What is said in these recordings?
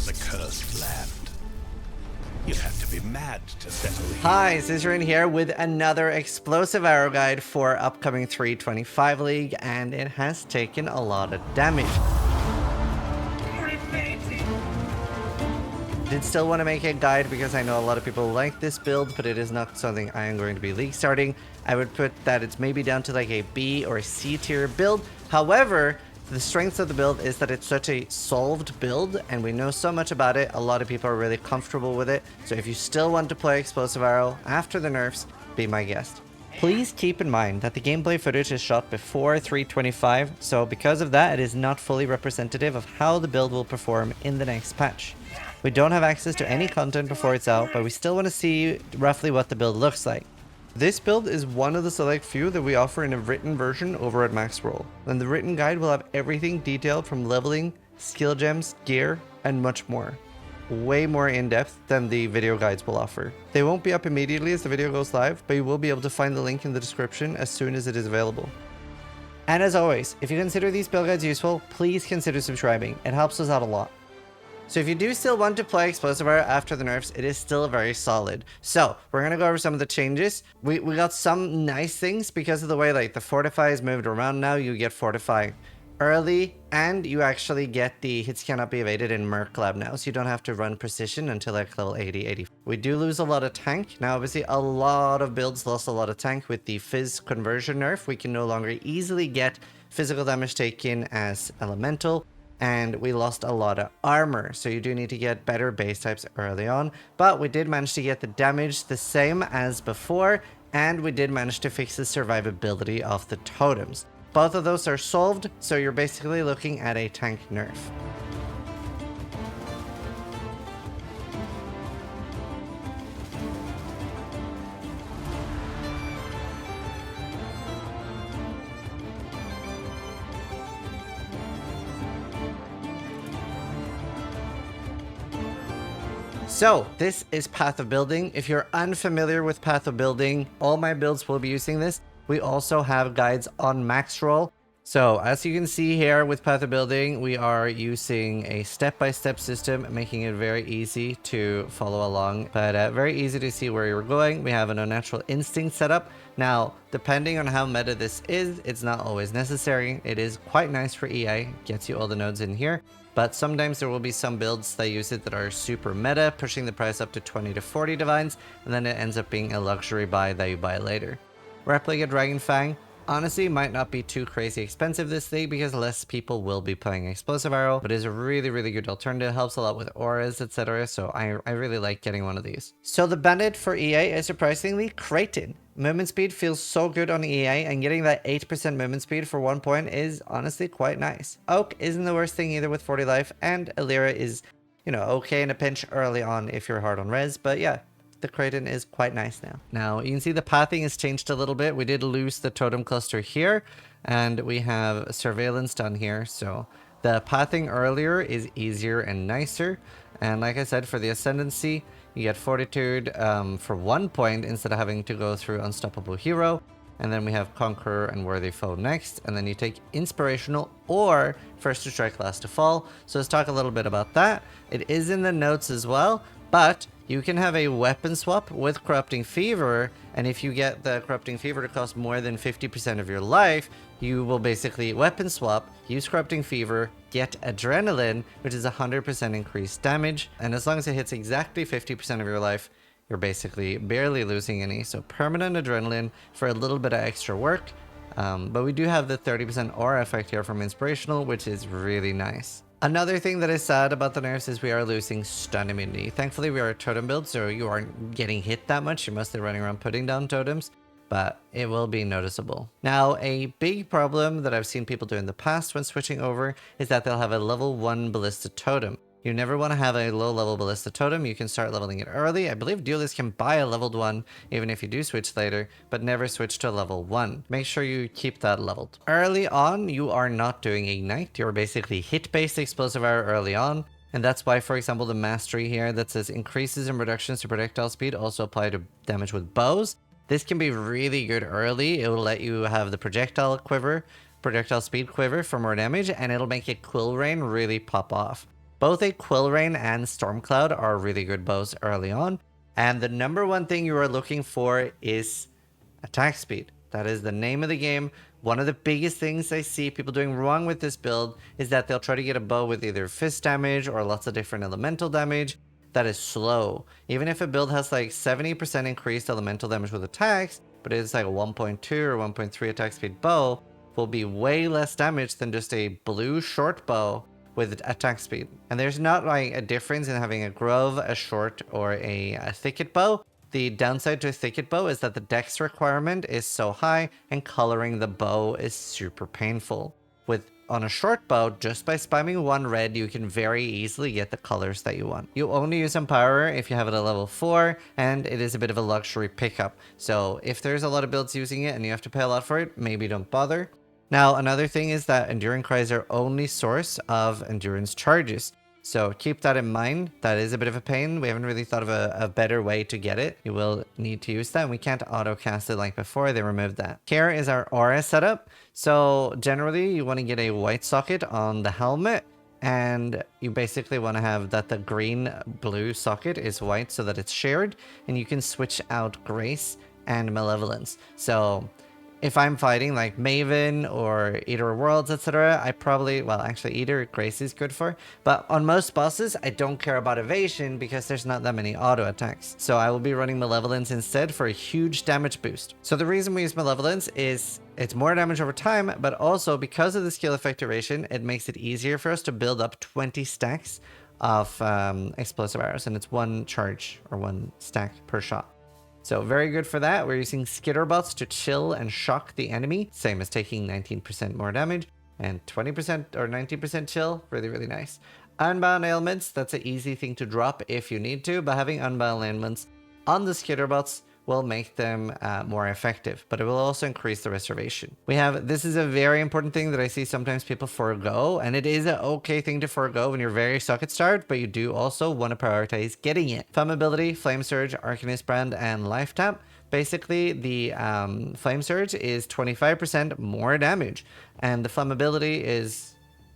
the cursed land. You'd have to be mad to settle here. Hi, Zizaran here with another explosive arrow guide for upcoming 3.25 League, and it has taken a lot of damage. Did still want to make a guide because I know a lot of people like this build, but it is not something I am going to be league starting. I would put that it's maybe down to like a B or C tier build. However, the strength of the build is that it's such a solved build and we know so much about it. A lot of people are really comfortable with it. So if you still want to play Explosive Arrow after the nerfs, be my guest. Please keep in mind that the gameplay footage is shot before 3.25, so because of that, it is not fully representative of how the build will perform in the next patch. We don't have access to any content before it's out, but we still want to see roughly what the build looks like. This build is one of the select few that we offer in a written version over at Maxroll, and the written guide will have everything detailed from leveling, skill gems, gear, and much more. Way more in-depth than the video guides will offer. They won't be up immediately as the video goes live, but you will be able to find the link in the description as soon as it is available. And as always, if you consider these build guides useful, please consider subscribing. It helps us out a lot. So if you do still want to play Explosive Arrow after the nerfs, it is still very solid. So we're going to go over some of the changes. We got some nice things because of the way like the Fortify is moved around now. You get Fortify early and you actually get the hits cannot be evaded in Merc Lab now. So you don't have to run Precision until like level 80, 80. We do lose a lot of tank. Now obviously a lot of builds lost a lot of tank with the Fizz conversion nerf. We can no longer easily get physical damage taken as elemental. And we lost a lot of armor, so you do need to get better base types early on, but we did manage to get the damage the same as before, and we did manage to fix the survivability of the totems. Both of those are solved, so you're basically looking at a tank nerf. So this is Path of Building. If you're unfamiliar with Path of Building, all my builds will be using this. We also have guides on Maxroll. So as you can see here with Path of Building, we are using a step-by-step system, making it very easy to follow along, but very easy to see where you're going. We have an unnatural instinct setup. Now, depending on how meta this is, it's not always necessary. It is quite nice for EA, gets you all the nodes in here. But sometimes there will be some builds that use it that are super meta, pushing the price up to 20 to 40 divines, and then it ends up being a luxury buy that you buy later. Replica Dragon Fang, honestly, might not be too crazy expensive this league because less people will be playing Explosive Arrow, but is a really, really good alternative. Helps a lot with auras, etc. So I really like getting one of these. So the bandit for EA is surprisingly Kraken. Movement speed feels so good on EA, and getting that 8% movement speed for 1 point is honestly quite nice. Oak isn't the worst thing either with 40 life, and Illyria is, you know, okay in a pinch early on if you're hard on res, but yeah. The Kraken is quite nice now. Now, you can see the pathing has changed a little bit. We did lose the totem cluster here, and we have surveillance done here. So the pathing earlier is easier and nicer. And like I said, for the Ascendancy, you get Fortitude for 1 point instead of having to go through Unstoppable Hero. And then we have Conqueror and Worthy Foe next. And then you take Inspirational or First to Strike, Last to Fall. So let's talk a little bit about that. It is in the notes as well, but you can have a weapon swap with Corrupting Fever, and if you get the Corrupting Fever to cost more than 50% of your life, you will basically weapon swap, use Corrupting Fever, get Adrenaline, which is 100% increased damage, and as long as it hits exactly 50% of your life, you're basically barely losing any. So permanent Adrenaline for a little bit of extra work, but we do have the 30% aura effect here from Inspirational, which is really nice. Another thing that is sad about the nerfs is we are losing stun immunity. Thankfully, we are a totem build, so you aren't getting hit that much. You're mostly running around putting down totems, but it will be noticeable. Now, a big problem that I've seen people do in the past when switching over is that they'll have a level 1 Ballista Totem. You never want to have a low-level Ballista Totem. You can start leveling it early. I believe duelists can buy a leveled one, even if you do switch later, but never switch to a level 1. Make sure you keep that leveled. Early on, you are not doing Ignite. You're basically hit-based Explosive Arrow early on, and that's why, for example, the Mastery here that says increases and reductions to projectile speed also apply to damage with bows. This can be really good early. It will let you have the projectile speed quiver for more damage, and it'll make a Quill Rain really pop off. Both a Quill Rain and Stormcloud are really good bows early on. And the number one thing you are looking for is attack speed. That is the name of the game. One of the biggest things I see people doing wrong with this build is that they'll try to get a bow with either fist damage or lots of different elemental damage that is slow. Even if a build has like 70% increased elemental damage with attacks, but it's like a 1.2 or 1.3 attack speed bow, will be way less damage than just a blue short bow with attack speed. And there's not like a difference in having a grove, a short, or a thicket bow. The downside to a thicket bow is that the dex requirement is so high and coloring the bow is super painful. On a short bow, just by spamming one red, you can very easily get the colors that you want. You only use Empower if you have it at level 4, and it is a bit of a luxury pickup. So if there's a lot of builds using it and you have to pay a lot for it, maybe don't bother. Now, another thing is that Enduring Cry is our only source of endurance charges. So keep that in mind. That is a bit of a pain. We haven't really thought of a better way to get it. You will need to use that. We can't auto cast it like before. They removed that. Here is our aura setup. So generally you want to get a white socket on the helmet, and you basically want to have that the green blue socket is white so that it's shared, and you can switch out Grace and Malevolence. So if I'm fighting like Maven or Eater of Worlds, etc., I probably, well, actually Eater Grace is good for, but on most bosses, I don't care about evasion because there's not that many auto attacks. So I will be running Malevolence instead for a huge damage boost. So the reason we use Malevolence is it's more damage over time, but also because of the skill effect duration, it makes it easier for us to build up 20 stacks of explosive arrows, and it's one charge or one stack per shot. So very good for that. We're using Skitterbots to chill and shock the enemy. Same as taking 19% more damage and 20% or 19% chill. Really, really nice. Unbound ailments. That's an easy thing to drop if you need to, but having unbound ailments on the Skitterbots will make them more effective, but it will also increase the reservation. This is a very important thing that I see sometimes people forego, and it is an okay thing to forego when you're very socket starved, but you do also want to prioritize getting it. Flammability, Flame Surge, Arcanist Brand, and Life Tap. Basically, the Flame Surge is 25% more damage, and the Flammability is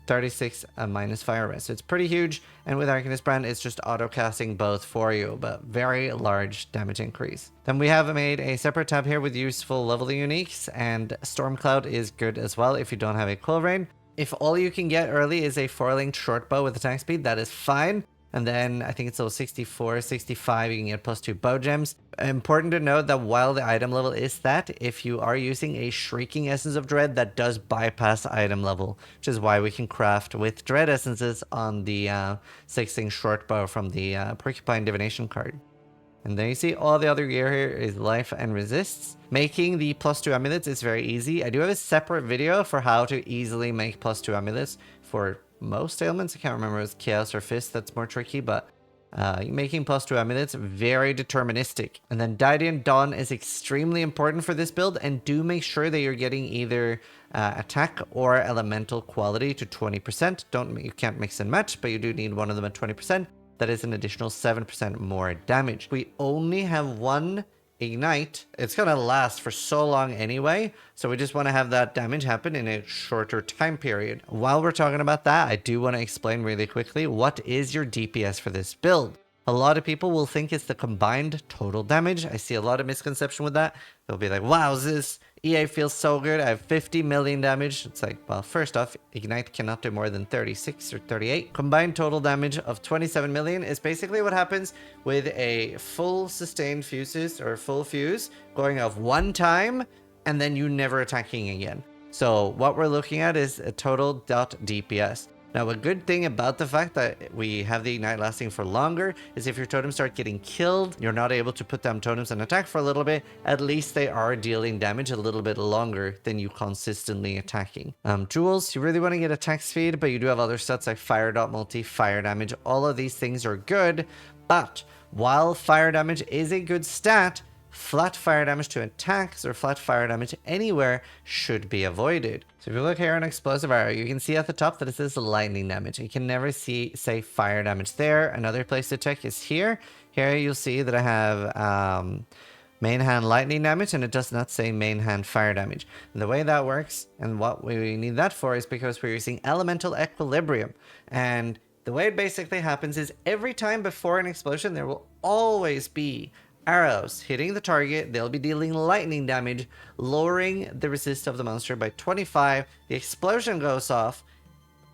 36 minus fire rest. So it's pretty huge, and with Arcanist Brand it's just auto casting both for you, but very large damage increase. Then we have made a separate tab here with useful level uniques, and Stormcloud is good as well if you don't have a Quill Rain. If all you can get early is a 4-linked short bow with attack speed, that is fine. And then I think it's level 64, 65, you can get +2 bow gems. Important to note that while the item level is that, if you are using a Shrieking Essence of Dread, that does bypass item level, which is why we can craft with Dread Essences on the 6-link short bow from the Porcupine Divination card. And then you see all the other gear here is life and resists. Making the +2 amulets is very easy. I do have a separate video for how to easily make +2 amulets for most ailments. I can't remember if it's Chaos or Fist that's more tricky, but making +2 amulets, very deterministic. And then Diadian Dawn is extremely important for this build, and do make sure that you're getting either attack or elemental quality to 20%. You can't mix and match, but you do need one of them at 20%. That is an additional 7% more damage. We only have one Ignite. It's gonna last for so long anyway, so we just want to have that damage happen in a shorter time period. While we're talking about that, I do want to explain really quickly what is your DPS for this build. A lot of people will think it's the combined total damage. I see a lot of misconception with that. They'll be like, wow, this EA feels so good. I have 50 million damage. It's like, well, first off, Ignite cannot do more than 36 or 38. Combined total damage of 27 million is basically what happens with a full sustained fuses or full fuse going off one time and then you never attacking again. So what we're looking at is a total .DPS. Now, a good thing about the fact that we have the Ignite lasting for longer is if your totems start getting killed, you're not able to put down totems and attack for a little bit, at least they are dealing damage a little bit longer than you consistently attacking. Jewels, you really want to get attack speed, but you do have other stats like Fire Dot Multi, Fire Damage. All of these things are good, but while Fire Damage is a good stat, flat fire damage to attacks or flat fire damage anywhere should be avoided. So if you look here on Explosive Arrow, you can see at the top that it says lightning damage. You can never say fire damage there. Another place to check is here. Here you'll see that I have main hand lightning damage, and it does not say main hand fire damage. And the way that works and what we need that for is because we're using elemental equilibrium. And The way it basically happens is every time before an explosion, there will always be arrows hitting the target. They'll be dealing lightning damage, lowering the resist of the monster by 25. The explosion goes off,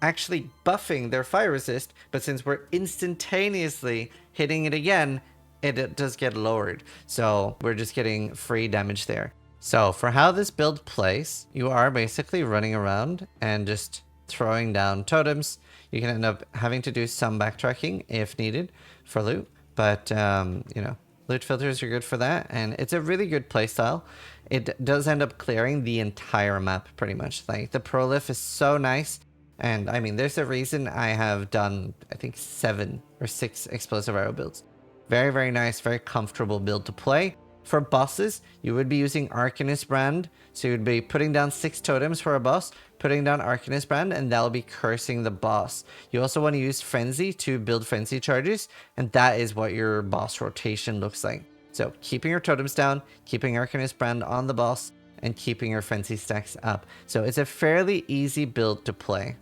actually buffing their fire resist, but since we're instantaneously hitting it again, it does get lowered. So we're just getting free damage there. So for how this build plays, you are basically running around and just throwing down totems. You can end up having to do some backtracking if needed for loot, but you know, loot filters are good for that, and it's a really good playstyle. It does end up clearing the entire map pretty much. Like, the prolif is so nice, and I mean, there's a reason I have done, I think, 7 or 6 explosive arrow builds. Very, very nice, very comfortable build to play. For bosses, you would be using Arcanist Brand, so you would be putting down 6 totems for a boss, putting down Arcanist Brand, and that'll be cursing the boss. You also want to use Frenzy to build Frenzy charges, and that is what your boss rotation looks like. So keeping your totems down, keeping Arcanist Brand on the boss, and keeping your Frenzy stacks up. So it's a fairly easy build to play.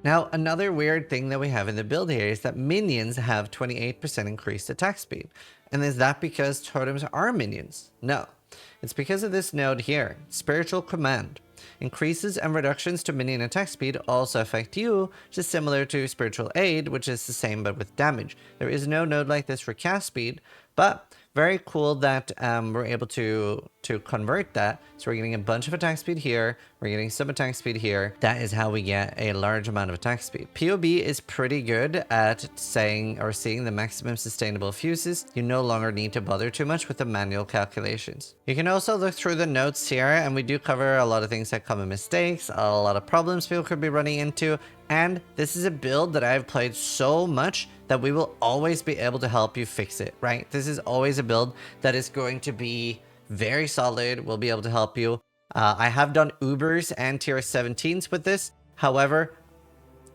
Now, another weird thing that we have in the build here is that minions have 28% increased attack speed. And is that because totems are minions? No. It's because of this node here, Spiritual Command. Increases and reductions to minion attack speed also affect you, which is similar to Spiritual Aid, which is the same but with damage. There is no node like this for cast speed, but very cool that we're able to convert that. So we're getting a bunch of attack speed here, we're getting some attack speed here. That is how we get a large amount of attack speed. PoB is pretty good at saying or seeing the maximum sustainable fuses. You no longer need to bother too much with the manual calculations. You can also look through the notes here, and we do cover a lot of things like common mistakes, a lot of problems people could be running into, and this is a build that I've played so much that we will always be able to help you fix it, right? This is always a build that is going to be very solid. We'll be able to help you. I have done Ubers and tier 17s with this. However,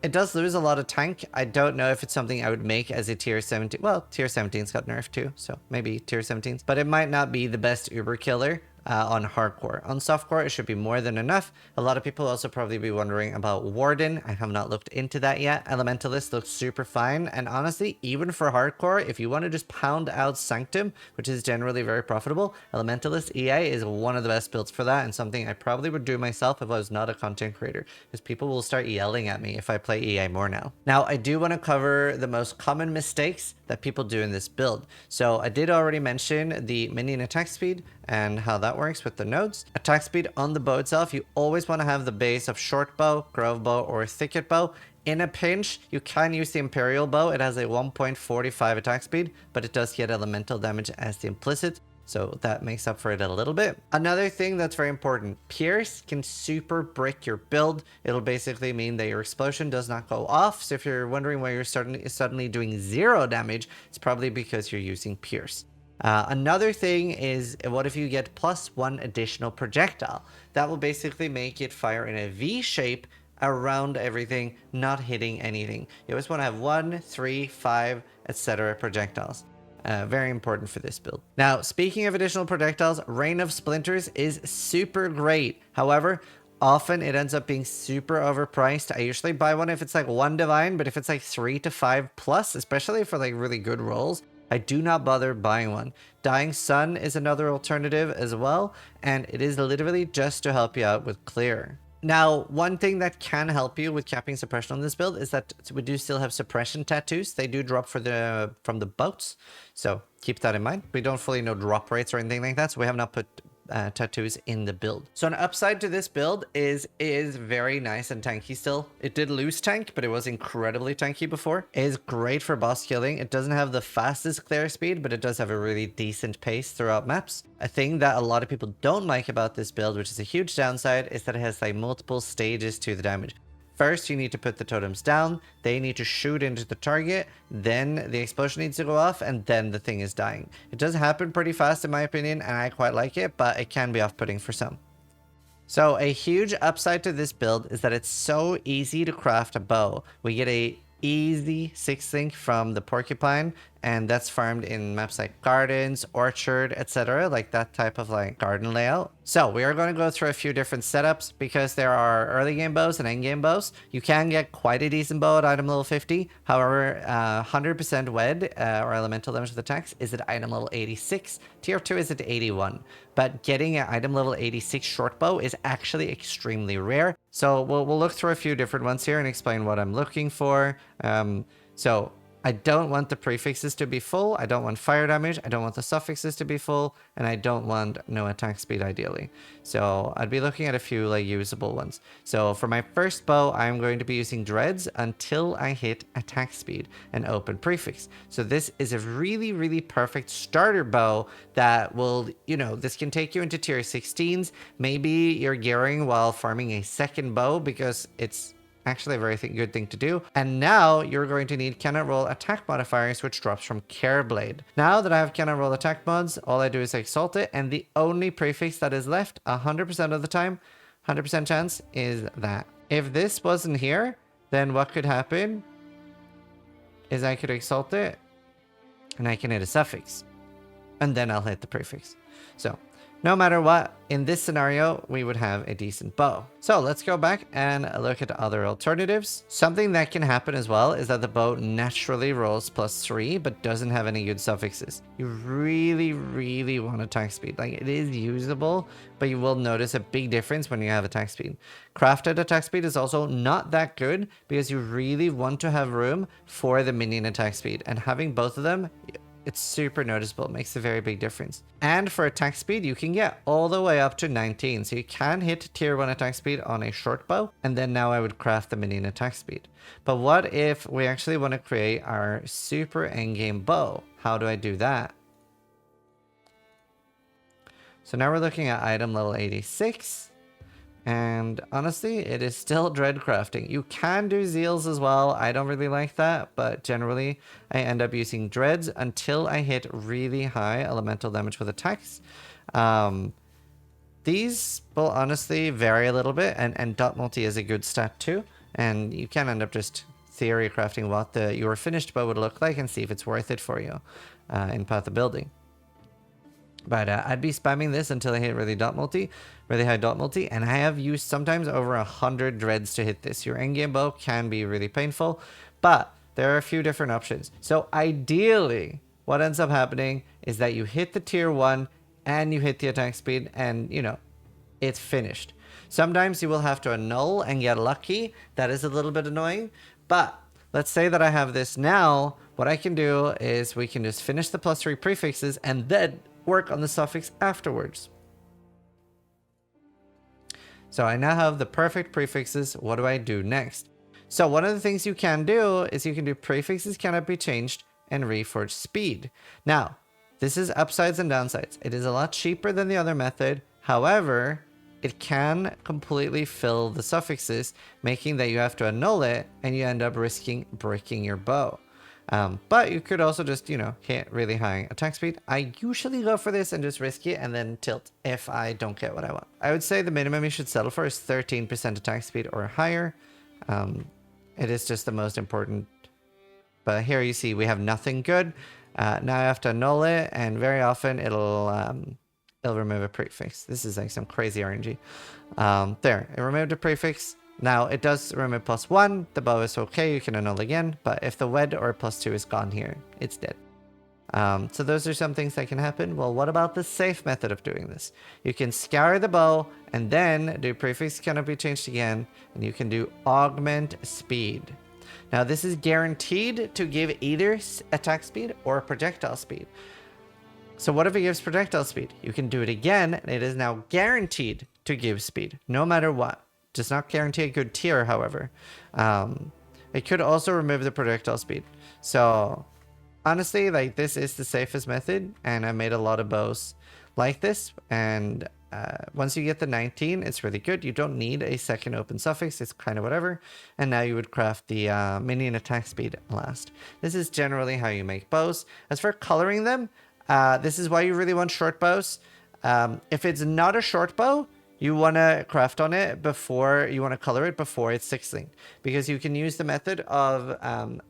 it does lose a lot of tank. I don't know if it's something I would make as a tier 17. Well, tier 17's got nerfed too, so maybe tier 17s. But it might not be the best Uber killer on hardcore. On softcore, it should be more than enough. A lot of people also probably be wondering about Warden. I have not looked into that yet. Elementalist looks super fine, and honestly, even for hardcore, if you want to just pound out Sanctum, which is generally very profitable, Elementalist EA is one of the best builds for that, and something I probably would do myself if I was not a content creator, because people will start yelling at me if I play EA more now. Now, I do want to cover the most common mistakes that people do in this build. So I did already mention the minion attack speed and how that works with the nodes. Attack speed on the bow itself, you always want to have the base of short bow, grove bow, or thicket bow. In a pinch, you can use the Imperial bow. It has a 1.45 attack speed, but it does get elemental damage as the implicit, so that makes up for it a little bit. Another thing that's very important, Pierce can super brick your build. It'll basically mean that your explosion does not go off. So if you're wondering why you're suddenly doing 0 damage, it's probably because you're using Pierce. Another thing is, what if you get +1 additional projectile? That will basically make it fire in a V shape around everything, not hitting anything. You always want to have 1, 3, 5, etc. projectiles. Very important for this build. Now, speaking of additional projectiles, Rain of Splinters is super great. However, often it ends up being super overpriced. I usually buy one if it's like 1 divine, but if it's like 3 to 5 plus, especially for like really good rolls, I do not bother buying one. Dying Sun is another alternative as well, and it is literally just to help you out with clear. Now, one thing that can help you with capping suppression on this build is that we do still have suppression tattoos. They do drop from the boats, so keep that in mind. We don't fully know drop rates or anything like that, so we have not put tattoos in the build. So an upside to this build is very nice and tanky still. It did lose tank, but it was incredibly tanky before. It is great for boss killing. It doesn't have the fastest clear speed, but it does have a really decent pace throughout maps. A thing that a lot of people don't like about this build, which is a huge downside, is that it has like multiple stages to the damage. First, you need to put the totems down, they need to shoot into the target, then the explosion needs to go off, and then the thing is dying. It does happen pretty fast in my opinion, and I quite like it, but it can be off-putting for some. So a huge upside to this build is that it's so easy to craft a bow. We get a easy 6-link from the Porcupine, and that's farmed in maps like Gardens, Orchard, etc., like that type of like garden layout. So we are going to go through a few different setups because there are early game bows and end game bows. You can get quite a decent bow at item level 50. However, 100% wed or elemental damage with attacks is at item level 86. Tier 2 is at 81. But getting an item level 86 short bow is actually extremely rare. So we'll look through a few different ones here and explain what I'm looking for. So I don't want the prefixes to be full. I don't want fire damage. I don't want the suffixes to be full. And I don't want no attack speed ideally. So I'd be looking at a few like usable ones. So for my first bow, I'm going to be using dreads until I hit attack speed and open prefix. So this is a really, really perfect starter bow that will, you know, this can take you into tier 16s. Maybe you're gearing while farming a second bow because it's actually a very good thing to do. And now you're going to need cannot roll attack modifiers, which drops from Careblade. Now that I have cannot roll attack mods, all I do is exalt it, and the only prefix that is left 100% of the time, 100% chance, is that. If this wasn't here, then what could happen is I could exalt it and I can hit a suffix, and then I'll hit the prefix. So no matter what, in this scenario, we would have a decent bow. So let's go back and look at other alternatives. Something that can happen as well is that the bow naturally rolls +3, but doesn't have any good suffixes. You really, really want attack speed. Like, it is usable, but you will notice a big difference when you have attack speed. Crafted attack speed is also not that good because you really want to have room for the minion attack speed. And having both of them, it's super noticeable. It makes a very big difference. And for attack speed, you can get all the way up to 19. So you can hit tier 1 attack speed on a short bow. And then now I would craft the minion attack speed. But what if we actually want to create our super endgame bow? How do I do that? So now we're looking at item level 86. And honestly, it is still dread crafting. You can do zeals as well. I don't really like that, but generally I end up using dreads until I hit really high elemental damage with attacks. These will honestly vary a little bit, and dot multi is a good stat too. And you can end up just theory crafting what your finished bow would look like and see if it's worth it for you in Path of Building. But I'd be spamming this until I hit really high dot multi, and I have used sometimes over 100 dreads to hit this. Your endgame bow can be really painful, but there are a few different options. So ideally, what ends up happening is that you hit the tier 1 and you hit the attack speed, and you know, it's finished. Sometimes you will have to annul and get lucky. That is a little bit annoying, but let's say that I have this now. What I can do is we can just finish the +3 prefixes and then work on the suffix afterwards. So I now have the perfect prefixes. What do I do next? So one of the things you can do is you can do prefixes cannot be changed and reforge speed. Now, this is upsides and downsides. It is a lot cheaper than the other method. However, it can completely fill the suffixes, making that you have to annul it and you end up risking breaking your bow. But you could also just, you know, hit really high attack speed. I usually go for this and just risk it and then tilt if I don't get what I want. I would say the minimum you should settle for is 13% attack speed or higher. It is just the most important. But here you see we have nothing good. Now I have to annul it, and very often it'll remove a prefix. This is like some crazy RNG. There, it removed a prefix. Now, it does remove +1, the bow is okay, you can annul again, but if the wed or +2 is gone here, it's dead. So those are some things that can happen. Well, what about the safe method of doing this? You can scour the bow, and then do prefix cannot be changed again, and you can do augment speed. Now, this is guaranteed to give either attack speed or projectile speed. So what if it gives projectile speed? You can do it again, and it is now guaranteed to give speed, no matter what. Does not guarantee a good tier, however. It could also remove the projectile speed. So honestly, like, this is the safest method, and I made a lot of bows like this. And once you get the 19, it's really good. You don't need a second open suffix. It's kind of whatever. And now you would craft the minion attack speed last. This is generally how you make bows. As for coloring them, this is why you really want short bows. If it's not a short bow, you want to craft on it before, you want to color it before it's 6-linked. Because you can use the method of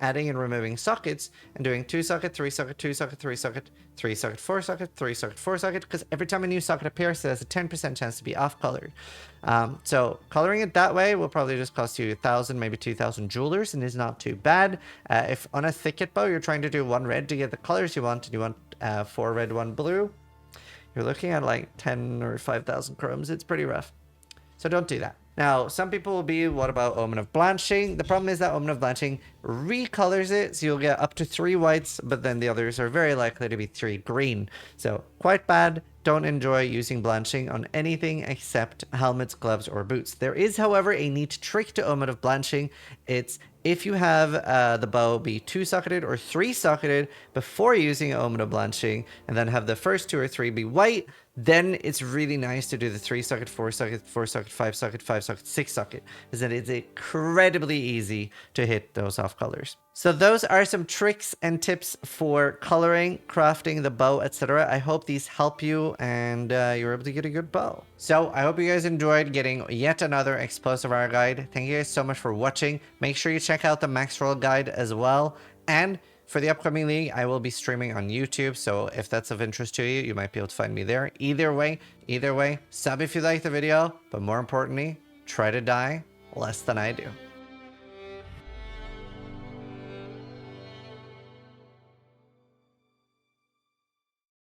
adding and removing sockets and doing 2 socket, 3 socket, 2 socket, 3 socket, 3 socket, 4 socket, 3 socket, 4 socket, because every time a new socket appears, it has a 10% chance to be off colored. So coloring it that way will probably just cost you 1,000, maybe 2,000 jewelers, and is not too bad. If on a thicket bow, you're trying to do 1 red to get the colors you want, and you want 4 red, 1 blue, you're looking at like 10 or 5,000 chromes. It's pretty rough. So don't do that. Now, some people will be, what about Omen of Blanching? The problem is that Omen of Blanching recolors it, so you'll get up to 3 whites, but then the others are very likely to be 3 green. So quite bad. Don't enjoy using Blanching on anything except helmets, gloves, or boots. There is, however, a neat trick to Omen of Blanching. It's if you have the bow be 2-socketed or 3-socketed before using Omen of Blanching, and then have the first 2 or 3 be white, then it's really nice to do the 3-socket, 4-socket, 4-socket, 5-socket, 5-socket, 6-socket, is that it's incredibly easy to hit those off colors. So those are some tricks and tips for coloring, crafting the bow, etc. I hope these help you and you're able to get a good bow. So I hope you guys enjoyed getting yet another explosive arrow guide. Thank you guys so much for watching. Make sure you check out the Maxroll guide as well. And for the upcoming league, I will be streaming on YouTube. So if that's of interest to you, you might be able to find me there. Either way, sub if you like the video. But more importantly, try to die less than I do.